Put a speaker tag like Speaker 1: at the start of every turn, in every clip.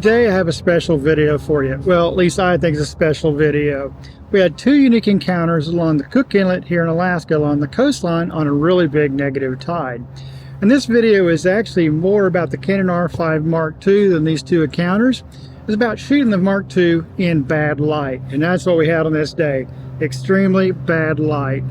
Speaker 1: Today I have a special video for you. Well, at least I think it's a special video. We had two unique encounters along the Cook Inlet here in Alaska along the coastline on a really big negative tide. And this video is actually more about the Canon R5 MKII than these two encounters. It's about shooting the Mark II in bad light. And that's what we had on this day. Extremely bad light.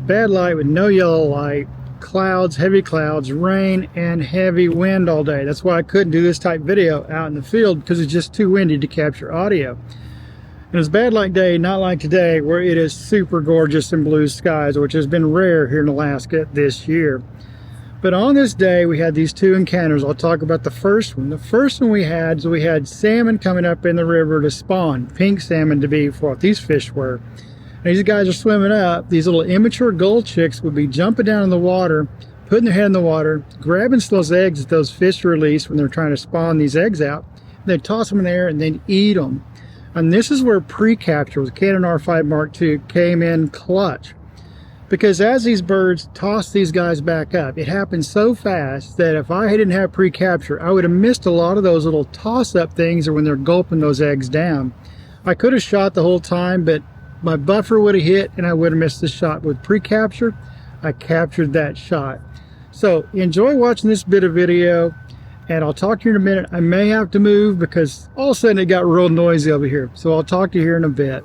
Speaker 1: Bad light with no yellow light. Clouds, heavy clouds, rain, and heavy wind all day. That's why I couldn't do this type video out in the field, because it's just too windy to capture audio. And it's a bad light day, not like today where it is super gorgeous and blue skies, which has been rare here in Alaska this year. But on this day we had these two encounters. I'll talk about the first one. The first one we had salmon coming up in the river to spawn, pink salmon to be what these fish were. These guys are swimming up. These little immature gull chicks would be jumping down in the water, putting their head in the water, grabbing those eggs that those fish release when they're trying to spawn these eggs out. They'd toss them in the air and then eat them. And this is where pre-capture with Canon R5 MKII came in clutch. Because as these birds toss these guys back up, it happened so fast that if I didn't have pre-capture, I would have missed a lot of those little toss-up things or when they're gulping those eggs down. I could have shot the whole time, but my buffer would have hit and I would have missed the shot. With pre-capture, I captured that shot. So enjoy watching this bit of video, and I'll talk to you in a minute. I may have to move because all of a sudden it got real noisy over here. So I'll talk to you here in a bit.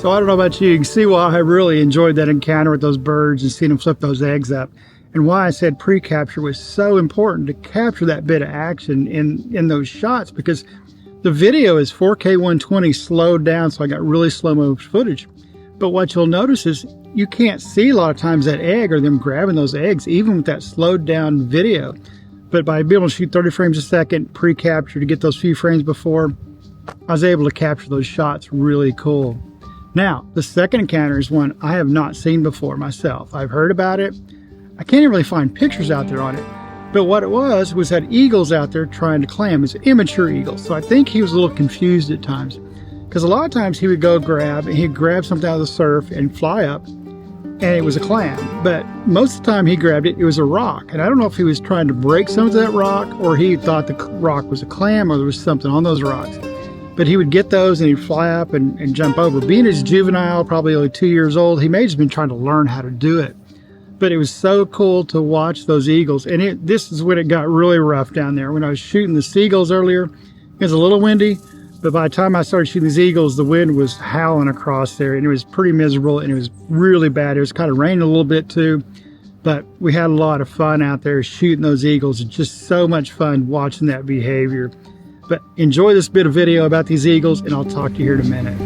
Speaker 1: So I don't know about you, you can see why I really enjoyed that encounter with those birds and seeing them flip those eggs up. and why I said pre-capture was so important to capture that bit of action in those shots, because the video is 4K 120 slowed down, so I got really slow-mo footage. But what you'll notice is you can't see a lot of times that egg or them grabbing those eggs, even with that slowed down video. But by being able to shoot 30 frames a second, pre-capture to get those few frames before, I was able to capture those shots really cool. Now, the second encounter is one I have not seen before myself. I've heard about it. I can't really find pictures out there on it. But what it was had eagles out there trying to clam. It's immature eagles. So I think he was a little confused at times, because a lot of times he would go he'd grab something out of the surf and fly up, and it was a clam. But most of the time he grabbed it, it was a rock. And I don't know if he was trying to break some of that rock, or he thought the rock was a clam, or there was something on those rocks. But he would get those and he'd fly up and jump over. Being as juvenile, probably only 2 years old, he may have just been trying to learn how to do it. But it was so cool to watch those eagles. And this is when it got really rough down there. When I was shooting the seagulls earlier, it was a little windy. But by the time I started shooting these eagles, the wind was howling across there. And it was pretty miserable, and it was really bad. It was kind of raining a little bit too. But we had a lot of fun out there shooting those eagles. It's just so much fun watching that behavior. But enjoy this bit of video about these eagles, and I'll talk to you here in a minute.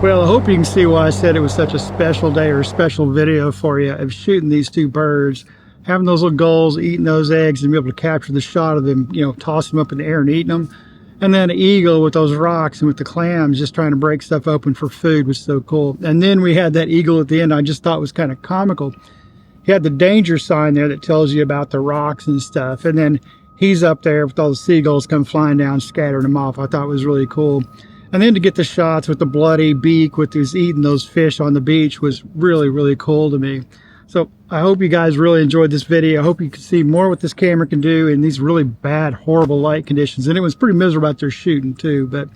Speaker 1: Well, I hope you can see why I said it was such a special day or a special video for you of shooting these two birds, having those little gulls eating those eggs and be able to capture the shot of them, you know, tossing them up in the air and eating them. And then an eagle with those rocks and with the clams just trying to break stuff open for food was so cool. And then we had that eagle at the end I just thought was kind of comical. He had the danger sign there that tells you about the rocks and stuff. And then he's up there with all the seagulls come flying down, scattering them off. I thought it was really cool. And then to get the shots with the bloody beak with who's eating those fish on the beach was really, really cool to me. So I hope you guys really enjoyed this video. I hope you can see more what this camera can do in these really bad, horrible light conditions. And it was pretty miserable out there shooting too. But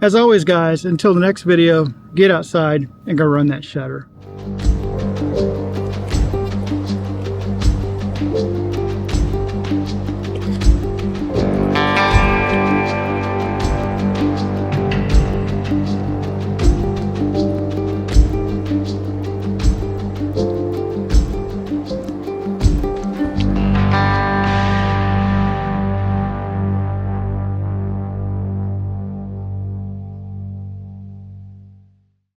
Speaker 1: as always, guys, until the next video, get outside and go run that shutter.